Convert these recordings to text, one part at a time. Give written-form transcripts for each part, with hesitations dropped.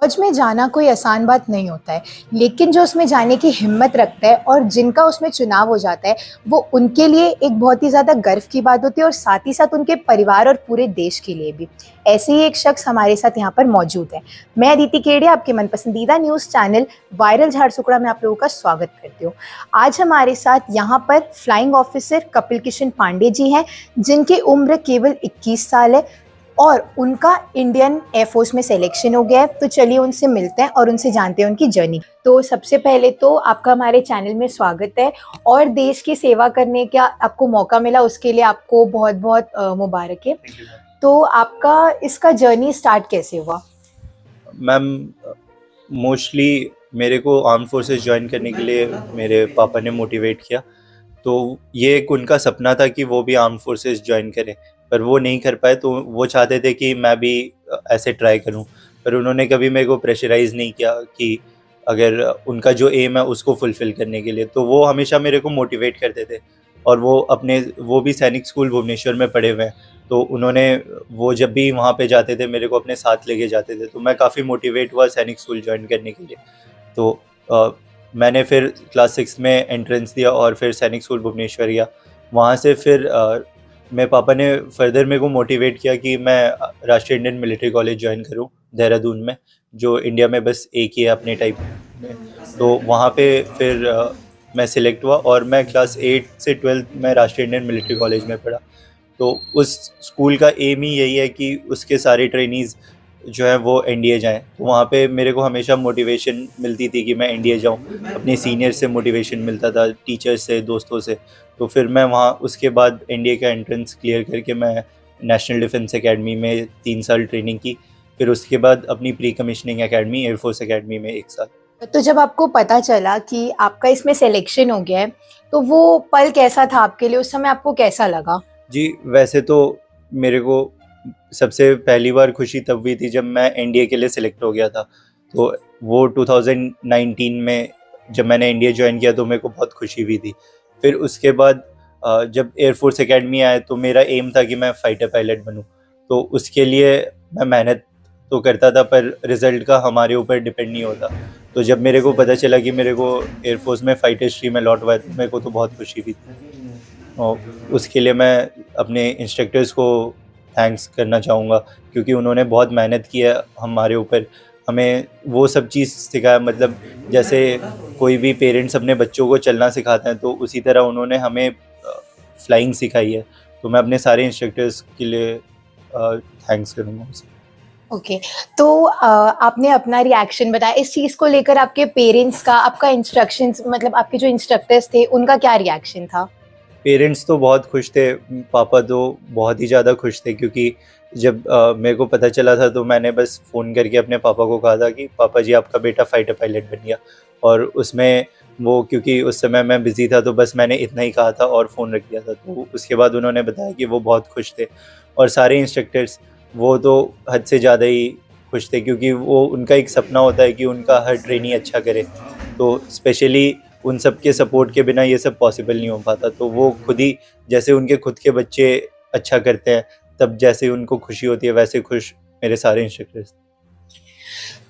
फौज में जाना कोई आसान बात नहीं होता है, लेकिन जो उसमें जाने की हिम्मत रखता है और जिनका उसमें चुनाव हो जाता है, वो उनके लिए एक बहुत ही ज़्यादा गर्व की बात होती है और साथ ही साथ उनके परिवार और पूरे देश के लिए भी। ऐसे ही एक शख्स हमारे साथ यहाँ पर मौजूद है। मैं अदिति केड़िया आपके मन पसंदीदा न्यूज़ चैनल वायरल झारसुगड़ा में आप लोगों का स्वागत करती हूँ। आज हमारे साथ यहाँ पर फ्लाइंग ऑफिसर कपिल किशन पांडे जी हैं, जिनकी उम्र केवल 21 साल है और उनका इंडियन एयरफोर्स में सिलेक्शन हो गया है। तो चलिए उनसे मिलते हैं और उनसे जानते हैं उनकी जर्नी। तो सबसे पहले तो आपका हमारे चैनल में स्वागत है और देश की सेवा करने का आपको मौका मिला, उसके लिए आपको बहुत बहुत मुबारक है। तो आपका इसका जर्नी स्टार्ट कैसे हुआ? मैम, मोस्टली मेरे को आर्म फोर्सेस ज्वाइन करने के लिए मेरे पापा ने मोटिवेट किया। तो ये एक उनका सपना था कि वो भी आर्म फोर्सेस ज्वाइन करें, पर वो नहीं कर पाए। तो वो चाहते थे कि मैं भी ऐसे ट्राई करूं, पर उन्होंने कभी मेरे को प्रेशराइज़ नहीं किया कि अगर उनका जो एम है उसको फुलफ़िल करने के लिए। तो वो हमेशा मेरे को मोटिवेट करते थे। और वो भी सैनिक स्कूल भुवनेश्वर में पढ़े हुए हैं, तो वो जब भी वहाँ पे जाते थे मेरे को अपने साथ लेके जाते थे। तो मैं काफ़ी मोटिवेट हुआ सैनिक स्कूल ज्वाइन करने के लिए। तो मैंने फिर क्लास 6 में एंट्रेंस दिया और फिर सैनिक स्कूल भुवनेश्वर गया। वहाँ से फिर मेरे पापा ने फर्दर मेरे को मोटिवेट किया कि मैं राष्ट्रीय इंडियन मिलिट्री कॉलेज ज्वाइन करूँ देहरादून में, जो इंडिया में बस एक ही है अपने टाइप में। तो वहाँ पे फिर मैं सिलेक्ट हुआ और मैं क्लास 8 से 12th में राष्ट्रीय इंडियन मिलिट्री कॉलेज में पढ़ा। तो उस स्कूल का एम ही यही है कि उसके सारे ट्रेनीज़ जो हैं वो एनडीए जाएँ। तो वहाँ पे मेरे को हमेशा मोटिवेशन मिलती थी कि मैं एनडीए जाऊँ। अपने सीनियर से मोटिवेशन मिलता था, टीचर्स से, दोस्तों से। तो फिर मैं वहाँ उसके बाद एनडीए का एंट्रेंस क्लियर करके मैं नेशनल डिफेंस एकेडमी में 3 साल ट्रेनिंग की। फिर उसके बाद अपनी pre commissioning academy air force academy में 1 साल। तो जब आपको पता चला कि आपका इसमें सिलेक्शन हो गया है, तो वो पल कैसा था आपके लिए? उस समय आपको कैसा लगा? जी, वैसे तो मेरे को सबसे पहली बार खुशी तब हुई थी जब मैं एनडीए के लिए सिलेक्ट हो गया था। तो वो 2019 में जब मैंने एनडीए ज्वाइन किया तो मेरे को बहुत खुशी हुई थी। फिर उसके बाद जब एयरफोर्स एकेडमी आया तो मेरा एम था कि मैं फाइटर पायलट बनूं। तो उसके लिए मैं मेहनत तो करता था, पर रिज़ल्ट का हमारे ऊपर डिपेंड नहीं होता। तो जब मेरे को पता चला कि मेरे को एयरफोर्स में फाइटर स्ट्रीम में अलॉट हुआ है, तो मेरे को तो बहुत खुशी हुई थी। और उसके लिए मैं अपने इंस्ट्रक्टर्स को थैंक्स करना चाहूँगा, क्योंकि उन्होंने बहुत मेहनत की है हमारे ऊपर। हमें वो सब चीज़ सिखाया, मतलब जैसे कोई भी पेरेंट्स अपने बच्चों को चलना सिखाते हैं, तो उसी तरह उन्होंने हमें फ्लाइंग सिखाई है। तो मैं अपने सारे इंस्ट्रक्टर्स के लिए थैंक्स करूँगा उनसे। ओके। तो आपने अपना रिएक्शन बताया, इस चीज़ को लेकर आपके पेरेंट्स का, आपका इंस्ट्रक्शंस मतलब आपके जो इंस्ट्रक्टर्स थे, उनका क्या रिएक्शन था? पेरेंट्स तो बहुत खुश थे, पापा तो बहुत ही ज़्यादा खुश थे, क्योंकि जब मेरे को पता चला था तो मैंने बस फ़ोन करके अपने पापा को कहा था कि पापा जी, आपका बेटा फाइटर पायलट बन गया। और उसमें वो, क्योंकि उस समय मैं बिज़ी था, तो बस मैंने इतना ही कहा था और फ़ोन रख दिया था। तो उसके बाद उन्होंने बताया कि वो बहुत खुश थे। और सारे इंस्ट्रक्टर्स, वो तो हद से ज़्यादा ही खुश थे, क्योंकि वो उनका एक सपना होता है कि उनका हर ट्रेनी अच्छा करे। तो स्पेशली उन सब के सपोर्ट के बिना ये सब पॉसिबल नहीं हो पाता। तो वो खुद ही, जैसे उनके खुद के बच्चे अच्छा करते हैं, तब जैसे उनको खुशी होती है, वैसे खुश मेरे सारे इंस्ट्रक्टर्स।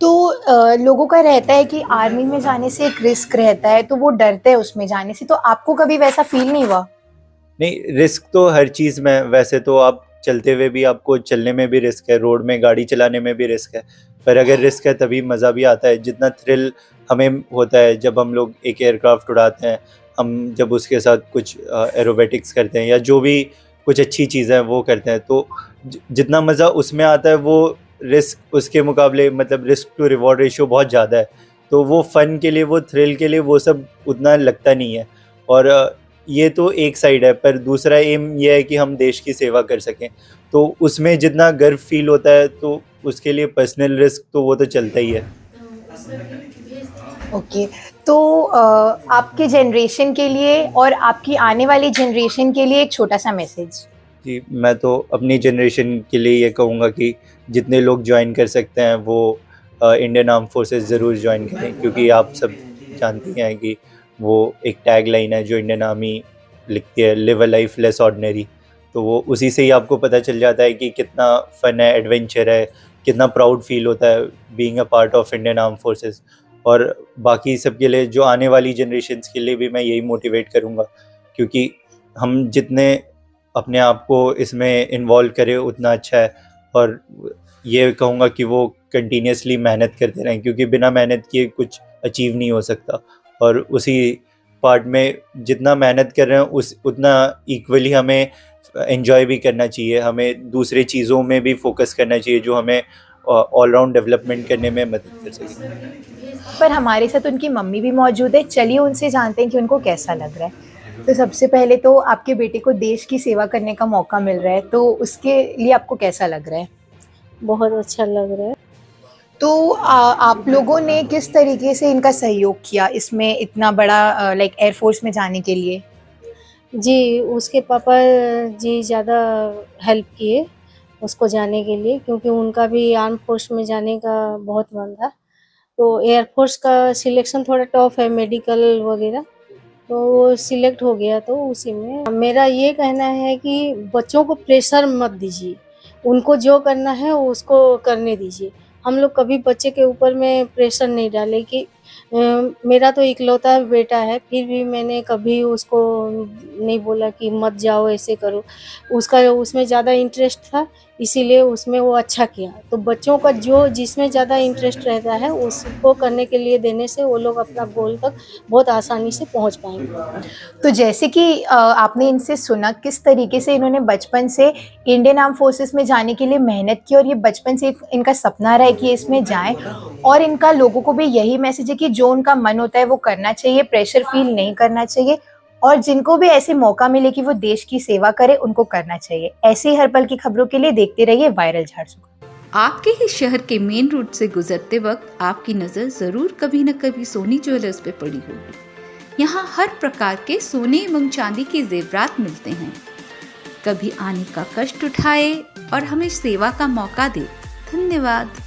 तो लोगों का रहता है कि आर्मी में जाने से एक रिस्क रहता है, तो वो डरते हैं उसमें जाने से, तो आपको कभी वैसा फ़ील नहीं हुआ? नहीं, रिस्क तो हर चीज़ में है। वैसे तो आप चलते हुए भी, आपको चलने में भी रिस्क है, रोड में गाड़ी चलाने में भी रिस्क है। पर अगर रिस्क है तभी मज़ा भी आता है। जितना थ्रिल हमें होता है जब हम लोग एक एयरक्राफ्ट उड़ाते हैं, हम जब उसके साथ कुछ एरोबेटिक्स करते हैं या जो भी कुछ अच्छी चीज़ें हैं वो करते हैं, तो जितना मज़ा उसमें आता है, वो रिस्क उसके मुकाबले, मतलब रिस्क टू रिवॉर्ड रेशियो बहुत ज़्यादा है। तो वो फ़न के लिए, वो थ्रिल के लिए वो सब उतना लगता नहीं है। और ये तो एक साइड है, पर दूसरा एम ये है कि हम देश की सेवा कर सकें। तो उसमें जितना गर्व फ़ील होता है, तो उसके लिए पर्सनल रिस्क तो वो तो चलता ही है। ओके। तो आपके जनरेशन के लिए और आपकी आने वाली जनरेशन के लिए एक छोटा-सा मैसेज। जी, मैं तो अपनी जनरेशन के लिए ये कहूँगा कि जितने लोग जॉइन कर सकते हैं वो इंडियन आर्म फोर्सेस ज़रूर जॉइन करें, क्योंकि आप सब जानती हैं कि वो एक टैग लाइन है जो इंडियन आर्मी लिखती है, live a life less ordinary. तो वो उसी से ही आपको पता चल जाता है कि कितना फ़न है, एडवेंचर है, कितना प्राउड फील होता है being a part of Indian arm forces. और बाकी सबके लिए, जो आने वाली जनरेशन्स के लिए भी मैं यही मोटिवेट करूँगा, क्योंकि हम जितने अपने आप को इसमें इन्वॉल्व करें उतना अच्छा है। और ये कहूँगा कि वो कंटिन्यूसली मेहनत करते रहें, क्योंकि बिना मेहनत किए कुछ अचीव नहीं हो सकता। और उसी पार्ट में जितना मेहनत कर रहे हैं उतना इक्वली हमें एंजॉय भी करना चाहिए। हमें दूसरे चीज़ों में भी फोकस करना चाहिए जो हमें ऑलराउंड डेवलपमेंट करने में मदद कर सके। पर हमारे साथ उनकी मम्मी भी मौजूद है, चलिए उनसे जानते हैं कि उनको कैसा लग रहा है। तो सबसे पहले तो आपके बेटे को देश की सेवा करने का मौका मिल रहा है, तो उसके लिए आपको कैसा लग रहा है? बहुत अच्छा लग रहा है। तो आप लोगों ने किस तरीके से इनका सहयोग किया इसमें इतना बड़ा लाइक एयरफोर्स में जाने के लिए? जी, उसके पापा जी ज़्यादा हेल्प किए उसको जाने के लिए, क्योंकि उनका भी आर्म फोर्स में जाने का बहुत मन था। तो एयरफोर्स का सिलेक्शन थोड़ा टफ है, मेडिकल वगैरह, तो वो सिलेक्ट हो गया। तो उसी में मेरा ये कहना है कि बच्चों को प्रेशर मत दीजिए, उनको जो करना है वो उसको करने दीजिए। हम लोग कभी बच्चे के ऊपर में प्रेशर नहीं डाले कि मेरा तो इकलौता बेटा है, फिर भी मैंने कभी उसको नहीं बोला कि मत जाओ, ऐसे करो। उसका उसमें ज़्यादा इंटरेस्ट था, इसीलिए उसमें वो अच्छा किया। तो बच्चों का जो जिसमें ज़्यादा इंटरेस्ट रहता है उसको करने के लिए देने से वो लोग अपना गोल तक बहुत आसानी से पहुँच पाएँगे। तो जैसे कि आपने इनसे सुना किस तरीके से इन्होंने बचपन से इंडियन आर्म फोर्सेस में जाने के लिए मेहनत की, और ये बचपन से इनका सपना रहा है कि इसमें जाएं, और इनका लोगों को भी यही मैसेज है कि जो उनका मन होता है वो करना चाहिए, प्रेशर फील नहीं करना चाहिए, और जिनको भी ऐसे मौका मिले कि वो देश की सेवा करे उनको करना चाहिए। ऐसे ही हर पल की खबरों के लिए देखते रहिए वायरल झारसुगुड़ा। आपके ही शहर के मेन रोड से गुजरते वक्त आपकी नज़र ज़रूर कभी न कभी सोनी ज्वेलर्स पे पड़ी होगी। यहाँ हर प्रकार के सोने एवं चांदी के जेवरात मिलते हैं। कभी आने का कष्ट उठाए और हमें सेवा का मौका दे। धन्यवाद।